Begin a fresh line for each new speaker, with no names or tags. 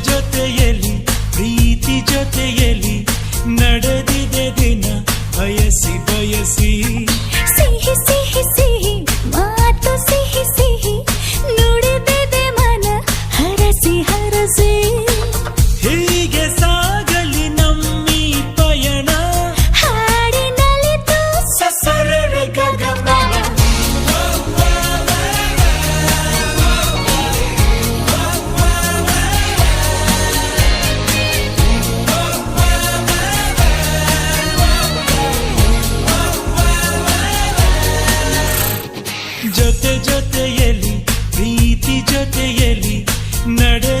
ಜೊತೆಯಲ್ಲಿ ಪ್ರೀತಿ ಜೊತೆಯಲ್ಲಿ ನಡೆದಿದೆ ದಿನ ಬಯಸಿ ಬಯಸಿ
ಸಿಹಿ ಸಿಹಿ ಸಿಹಿ ಮಾತು ಸಿಹಿ ಸಿಹಿ ನುಡಿದಿದೆ ಮನ ಹರಸಿ ಹರಸಿ
ಹೀಗೆ ಸಾಗಲಿ ನಮ್ಮಿ ಪಯಣ
ಹಾಡಿನಲಿತು
ಸಸರರೆ ಗಗನ ಜೊತೆ ಜೊತೆಯಲ್ಲಿ ಪ್ರೀತಿ ಜೊತೆಯಲ್ಲಿ ನಡೆ